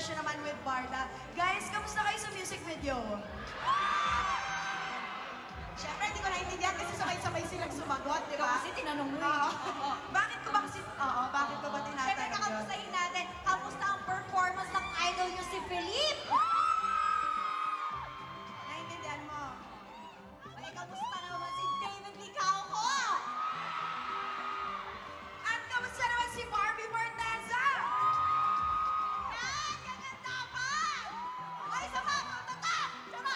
question naman with Barda. Guys, kamusta kayo sa music video? Siyempre, hindi ko naintindihan kasi sabay-sabay silang sumagot, di ba? Kasi tinanong mo Bakit ko ba kasi, bakit ko ba tinatanong Siyempre, yun? nakamustahin natin, kamusta ang performance ng idol nyo si Philippe? Naintindihan mo? Ay, kamusta naman si David Licauco? At kamusta naman si Barbie Forteza? Yan! Ganyan dapat! Ay, sama! Tata! Sama!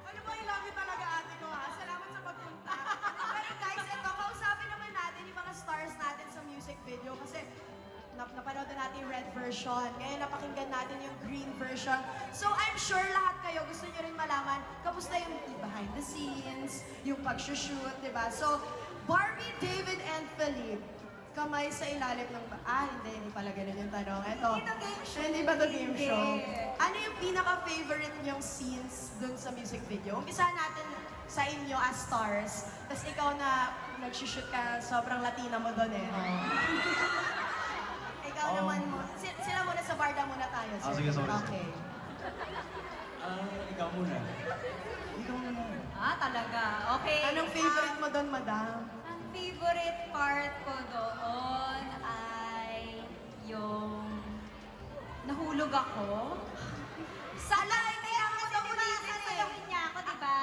Alam mo, I love you talaga ate ko ha. Salamat sa pagpunta. Pero guys, ito, kausapin naman natin yung mga stars natin sa music video kasi napanood na natin yung red version. Ngayon napakinggan natin yung green version. So I'm sure lahat kayo gusto nyo rin malaman kamusta yung behind the scenes, yung pag-shoot, di ba? So, Barbie, David, and Philippe, kamay sa ilalim ng... hindi pala ganun yung tanong. Ito, Hindi to game show. Hindi ba to game Hindi. show? Ano yung pinaka-favorite niyong scenes dun sa music video? Umpisahan natin sa inyo as stars. Tapos ikaw na nag-shoot ka, sobrang Latina mo dun eh. Ikaw naman mo. Sila muna sa Barda muna tayo. Sir. Sige, sorry. Okay. Ikaw muna. Ikaw muna. Talaga. Okay. Anong favorite mo dun, madam? Ang favorite part ko doon ay yung nahulog ako. Salay! Kaya mo daw ulitin eh. Sasayahin niya ako, diba?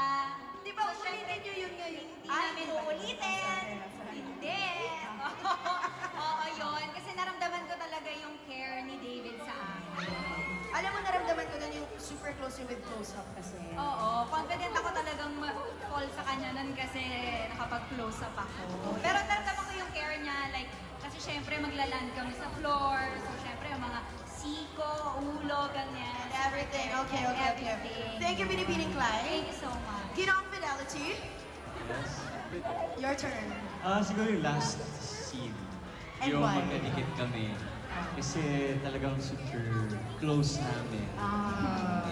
Di ba So, ulitin syempre, nyo yun ngayon? Hindi namin uulitin. Hindi. Oo, yun. Kasi naramdaman ko talaga yung care ni David sa akin. Alam mo, naramdaman ko dun yung super close yung with close-up kasi. Oo, confident ako talagang ma-fall sa kanya nun kasi nakapag-close up ako. Pero naramdaman ko yung care niya, like, kasi syempre maglaland kami sa floor, so syempre yung mga siko, ulo, ganyan. Everything. Okay. Everything. Thank you, Binibining Clyde. Thank you so much. Ginong Fidelity, Yes. your turn. Siguro yung last scene. And yung why? magkadikit kami. Kasi talagang super close namin.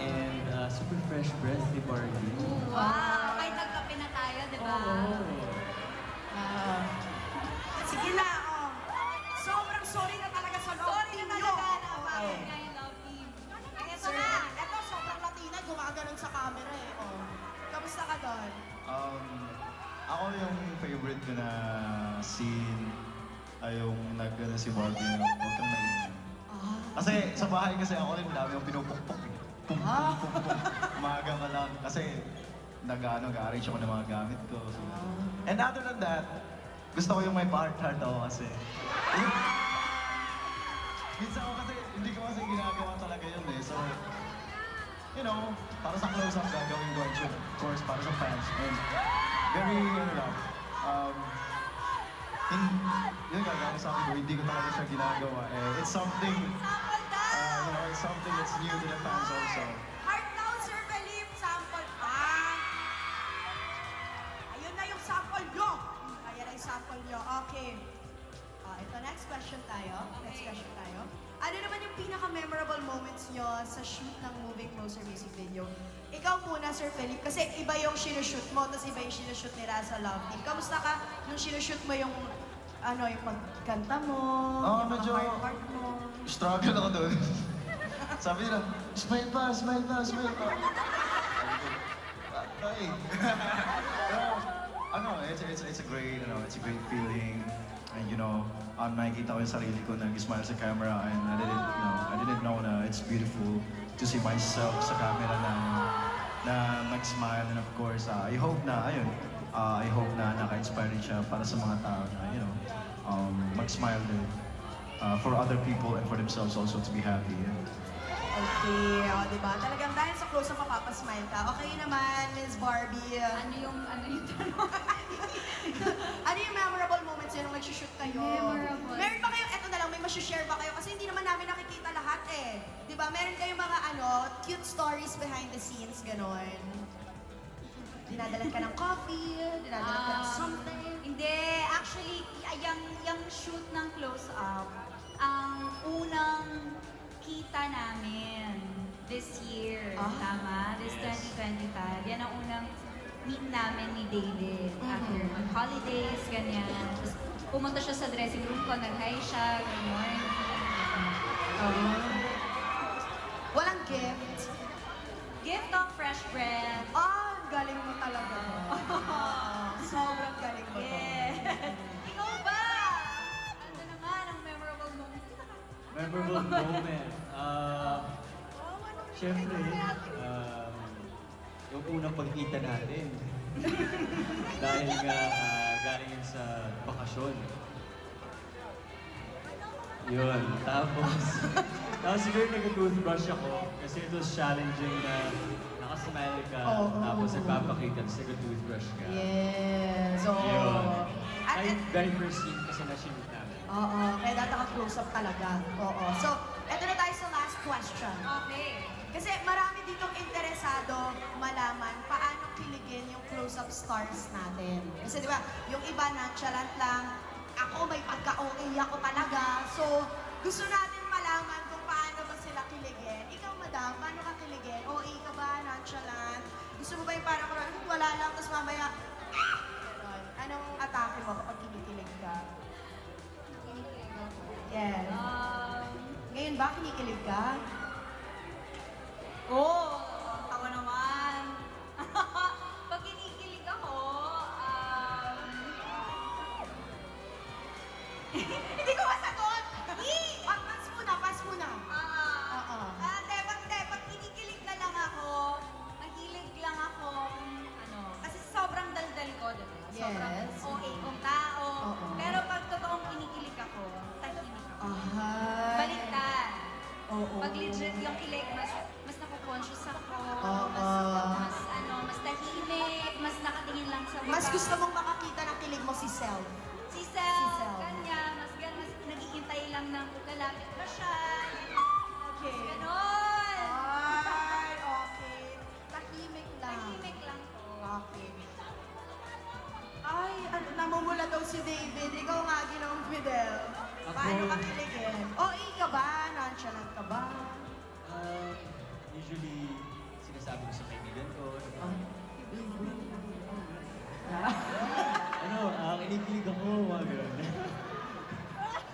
And super fresh breath ni Barbie. Wow! Kahit nagkape na tayo, di ba? Sige na, Sobrang sorry na talaga sa love Sorry team na nyo. talaga na bakit nga yung love team. Ay, ito Sir, na! eto sobrang Latina, gumaganon sa camera eh. Kamusta ka doon? Ako yung favorite ko na scene ay yung nagano si Barbie na huwag kang naiinom. Kasi sa bahay kasi ako rin madami yung pinupukpok eh. Pum, pum, pum, pum. Umaga pa lang. Kasi nag-arrange ako ng mga gamit ko. So. And other than that, gusto ko yung may part-heart ako kasi. Minsan ako kasi, hindi ko kasi ginagawa talaga yun eh. So, you know, para sa close-up gagawin ko. And of course, para sa fans. And very, lang, yun gagawin sa akin ko, hindi ko talaga siya ginagawa. It's something, Sample daw! it's something that's new to the fans also. Heart down, Sir Philip. Sample pa. Ayun na yung sample nyo. Ayan na yung sample nyo. Okay. Ito, next question tayo. Ano naman yung pinaka-memorable moments nyo sa shoot ng Moving Closer music video? Ikaw muna, Sir Philip, kasi iba yung sinushoot mo, tapos iba yung sinushoot ni Raza Love Team. Kamusta ka nung sinushoot mo yung, yung pagkanta mo, yung medyo mga part mo? struggle ako doon. Sabi nila, smile pa, smile pa, smile pa. Sabi ko, it's a great, it's a great feeling. And nakikita ko yung sarili ko nag-smile sa camera and I didn't know na it's beautiful to see myself sa camera na mag-smile. And of course, I hope na naka-inspire din siya para sa mga tao na, mag-smile din for other people and for themselves also to be happy. Okay, diba? Talagang dahil sa close-up mapapasmile ka. Okay naman, Ms. Barbie. Ano yung tanong? Ano yung memorable moments yun nung nag-shoot kayo? Memorable. Meron ba kayo, eto na lang, may share ba kayo? Kasi hindi naman namin nakikita lahat eh. Di ba? Meron kayong mga cute stories behind the scenes, ganon. Dinadalan ka ng coffee, dinadalan ka ng something. Hindi, actually, yung shoot ng close-up, ang unang kita namin this year, tama? This 2025. Yan ang unang meet namin ni David after holidays, ganyan. Tapos pumunta siya sa dressing room ko, nag-hi siya, good morning. Memorable moment. Siyempre, yung unang pagkita natin. Dahil nga galing yun sa bakasyon. Yun. Tapos siguro nag-toothbrush ako kasi it was challenging na nakasmile ka, Oo. tapos nagpapakita, tapos nag-toothbrush ka. Yes. Oo. Yun. At, Ay, very first scene kasi na-shoot namin. oo, kaya dati ka-close up talaga. Oo. So, eto na tayo sa last question. Okay. Kasi marami ditong interesado malaman paano kiligin yung close-up stars natin. Kasi di ba, yung iba nonchalant lang, ako may pagka-OA ako talaga. So, gusto natin malaman kung paano ba sila kiligin. Ikaw, madam, paano ka kiligin? OA ka ba? Nonchalant? Gusto mo ba yung parang wala lang, tapos mamaya, ah! Ganon. Anong atake mo kapag kinikilig ka? Yes. Ngayon ba, kinikilig ka? Oh, ako naman. Pag kinikilig ako, Hindi ko masagot! Pass muna, pass muna. Oo. pag kinikilig na lang ako, mahilig lang ako, kasi sobrang daldal ko, diba? Sobrang Yes. OA kong tao. Oo. Pero pag totoong kinikilig ako, tahimik ako. Aha. Baliktad. Oo. Pag legit yung kilig, mas naku-conscious ako, Oo. mas tahimik, mas nakatingin lang sa Mas gusto mong makakita ng kilig mo si Sel. Si Si Sel, Sel. mas naghihintay lang ng lalapit ba siya. Okay. Ganon! Ay, okay. Tahimik lang. Tahimik lang po. Okay. Ay, namumula daw si David. Ikaw nga, Ginoong Fidel. Paano ka kiligin? OA ka ba? Nonchalant ka ba? Usually, sinasabi ko sa kaibigan ko, kinikilig ako, mga gano'n.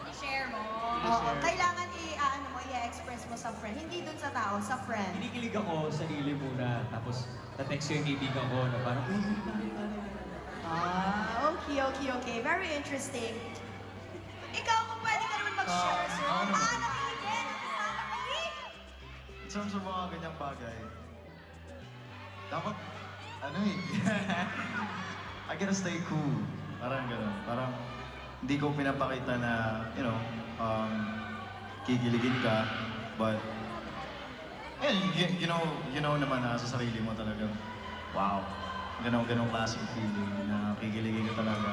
I-share mo. Oo, kailangan i-express mo sa friend. Hindi dun sa tao, sa friend. Kinikilig ako, sarili muna, tapos na-text ko yung kaibigan ko na parang, Okay. Very interesting. Ikaw, kung pwede ka naman mag-share, sir. ako naman. Paano kiligin? Paano kilig? In terms of mga ganyang bagay, dapat, I gotta stay cool. Parang gano'n. Parang, hindi ko pinapakita na, kikiligin ka, but, you know naman na sa sarili mo talaga, wow, ganong klaseng feeling na kikiligin ka talaga.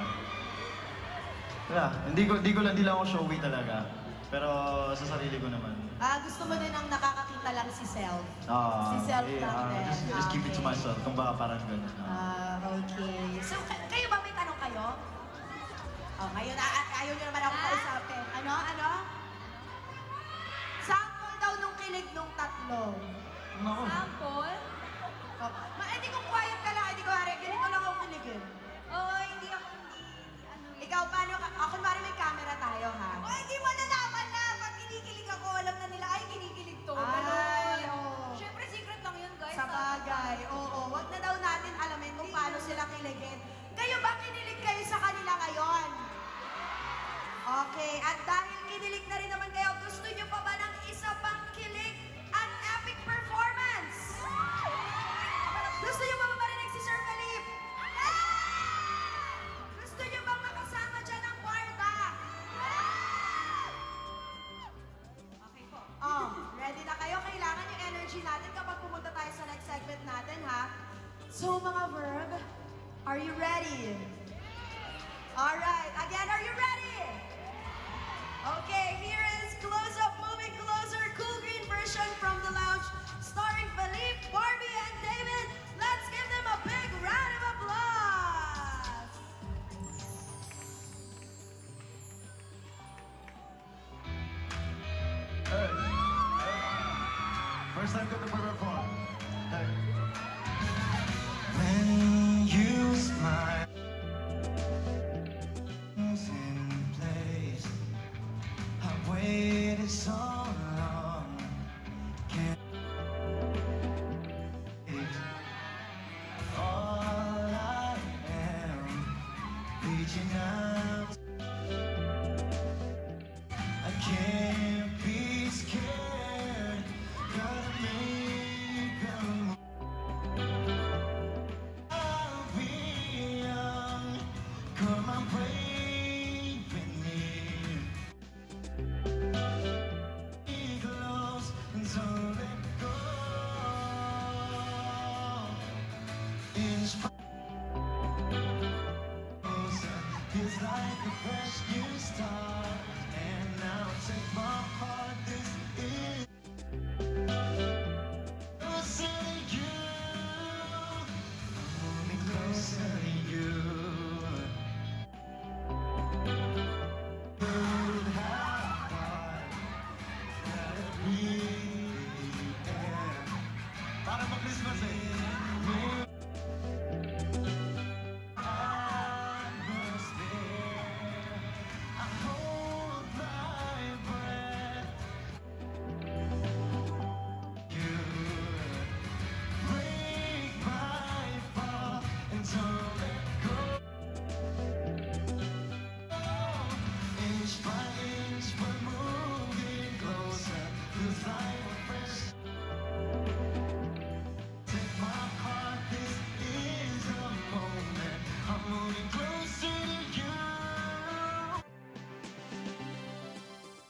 Yeah, hindi lang ako showy talaga. Pero sa sarili ko naman. Gusto mo din ang nakakakita lang si Self. Ah, Si self lang din. just keep it to Okay. myself. Kung baka parang gano'n. Okay. So, kayo ba may tanong kayo? Oh, ngayon, ayaw nyo naman ako kausapin. Ano? Sample daw nung kilig nung tatlo. Nako. Sample? Oh, hindi kung quiet ka lang, hindi ko hari, ganito lang ako kiligin. Hindi Ikaw, paano ka? Kunwari may camera tayo, ha? hindi mo nalaman na pag kinikilig ako, alam na nila, ay kinikilig to. Ay, Ganon. oo. Siyempre, secret lang yun, guys. Sa bagay, oo. Wag na daw natin alamin kung paano sila kiligin. Kayo ba kinilig kayo sa kanila ngayon? Okay, at dahil kinilig na rin naman kayo, gusto nyo pa ba ng isa pang kilig at epic performance? Gusto nyo ba marinig si Sir Felipe? Gusto nyo bang makasama dyan ang Marta? Okay po. Ready na kayo? Kailangan yung energy natin kapag pumunta tayo sa next segment natin, ha? So, mga verb, are you ready? Alright, again, are you ready? Okay, here is Close Up, Moving Closer, Cool Green version from the lounge, starring Felipe, Barbie, and David. Let's give them a big round of applause! Hey. First time ko to perform. Hey. When you smile, things in place. I waited so long. Can't wait. All I am, reaching out. I can't be weekend. Para mag-Christmas eh. Atmosphere, I hold my breath. You break my fall and don't let go. Inch by inch, we're moving closer. Feels like a fresh. Take my heart, this is the moment. I'm moving closer to you.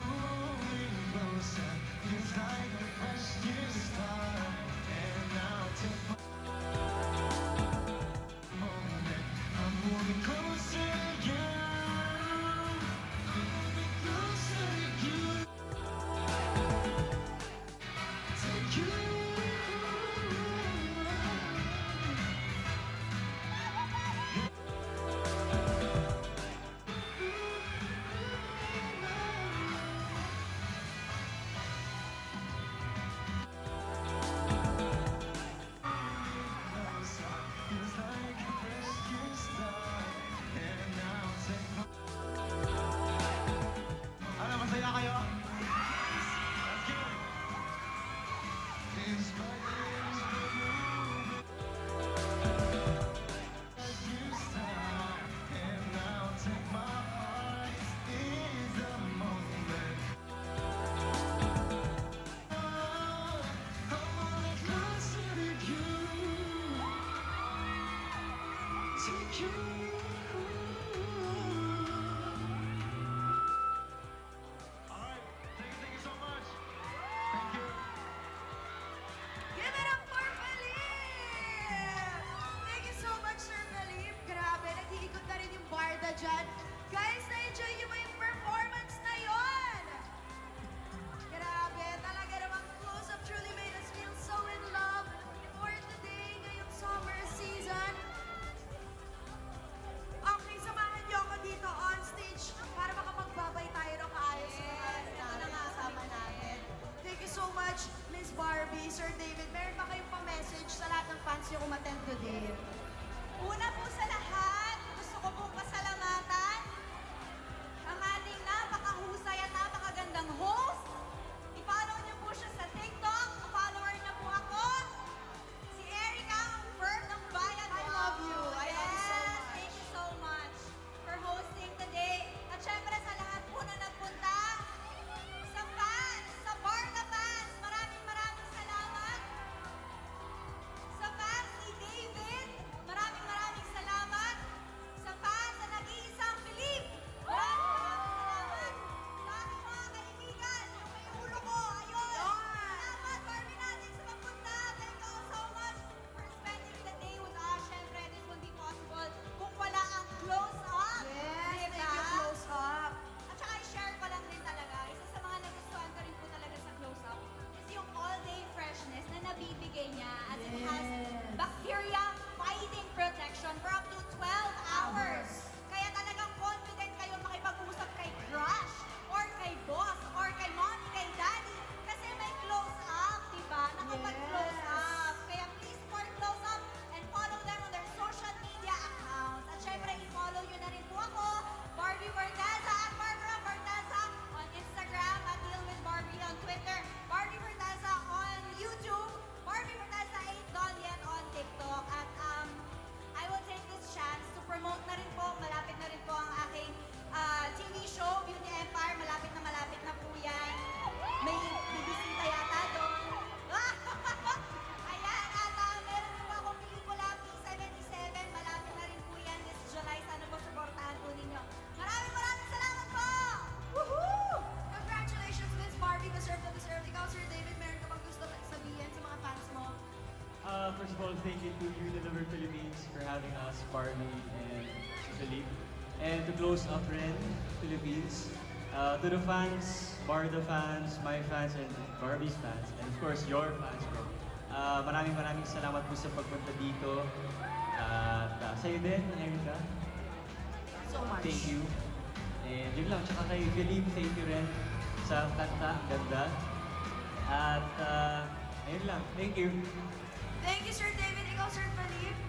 Moving closer, feels like a fresh new start. And now take my moment. I'm moving closer to you. Moving closer to you. Take you. Feels like a fresh new start. And now take my. Ano, masaya kayo? Let's go! Inch by inch, we're moving. As you start, and now take my heart. This is the moment. I'm only closer to you. Take you. Alright, thank you so much. Thank you. Give it up for Philip! Thank you so much, Sir Philip. Grabe, nag-iikot na rin yung barda dyan. Guys, na-enjoy niyo ba yung performance na yon? Grabe, talaga namang close-up truly made us feel so in love for today, ngayong summer season. Okay, samahan niyo ako dito on stage para makapagbabay tayo ng kaayos sa mga nakasama natin. Thank you so much, Miss Barbie, Sir David. Meron ba kayong pa-message sa lahat ng fans niyo umattend today? Una po sa lahat, gusto ko pong pasalamatan ang ating napakahusay at napakagandang host. I-follow niyo po siya sa TikTok. Follower niyo po ako. Si Erica, ang firm ng bayan. I love you. I love you so Yes, much. thank you so much for hosting today. At syempre sa lahat po na nagpunta, sa fans, sa Barna fans, maraming salamat. Sa fans ni David, maraming salamat. Sa fans na nag-iisang Philip, maraming salamat. Sa aking mga kaibigan, yung may ulo ko, ayun. Salamat, Barbie natin sa pagpunta. Thank you all so much for spending the day with us. Syempre, this wouldn't be possible kung wala ang close up. Yes, Diba? thank you, close up. At saka i-share ko lang din talaga, isa sa mga nagustuhan ko rin po talaga sa close-up is yung all-day freshness na nabibigay niya as it has Yes. bacteria fighting protection for up to 12 hours. Kaya talagang confident kayo makipag-usap kay crush or kay boss or kay mommy, kay daddy kasi may close-up, diba? Nakapag-close up. Kaya please support close-up and follow them on their social media accounts. At syempre, i-follow yun na rin po ako, Barbie Forteza at Barbara Forteza on Instagram at Deal with Barbie on Twitter, Barbie Forteza on YouTube, Barbie Forteza 8 Dolian on TikTok. At I will take this chance to promote na rin po, malapit na rin po ang aking TV show, Beauty Empire, malapit na po yan. May bibisita yata doon. Ayan, at meron din po akong pelikula, P77, malapit na rin po yan this July. Sana po supportahan po ninyo. Maraming salamat po! Woohoo! Congratulations, Miss Barbie. Deserve na deserve. Ikaw, Sir David, meron ka bang gusto sabihin sa mga fans mo? First of all, thank you to Unilever Philippines for having us, Barbie and Philippe. And to Close Up Ren Philippines. To the fans, Barda fans, my fans, and Barbie's fans. And of course, your fans, bro. Maraming salamat po sa pagpunta dito. At sa'yo din, Erica. So much. Thank you. And yun lang, tsaka kay Philippe, thank you rin sa kanta, ang ganda. At ayun lang. Thank you. Thank you, Sir David. Ikaw, Sir Felipe.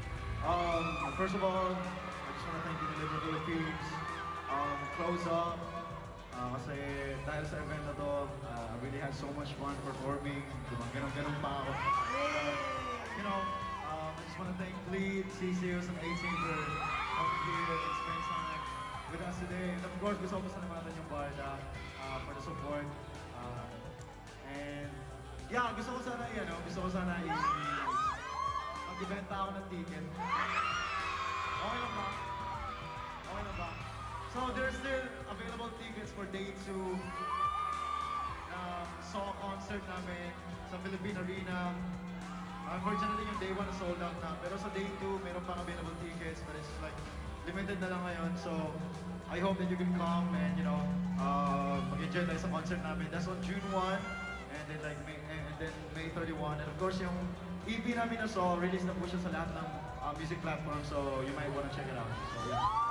First of all, I just want to thank Unilever Philippines. Close up. Kasi dahil sa event na to, I really had so much fun performing. Ganun pa ako. You know, I just want to thank Fleet, CCOs, and 18 for coming here and spending time with us today. And of course, gusto ko pasalamatan yung Barda for the support. And yeah, gusto ko sana mag-ibenta ako ng ticket. Okay lang ba? Okay lang ba? So there's still available tickets for day 2 Saw concert namin sa Philippine Arena. Unfortunately, yung day 1 na sold out na. Pero sa day 2, meron pang available tickets. But it's like, limited na lang ngayon. So, I hope that you can come and, you know, mag-enjoy tayo sa concert namin. That's on June 1. And then like May 31. And of course, yung EP namin na Saw, release na po siya sa lahat ng music platforms. So, you might wanna check it out. So, yeah.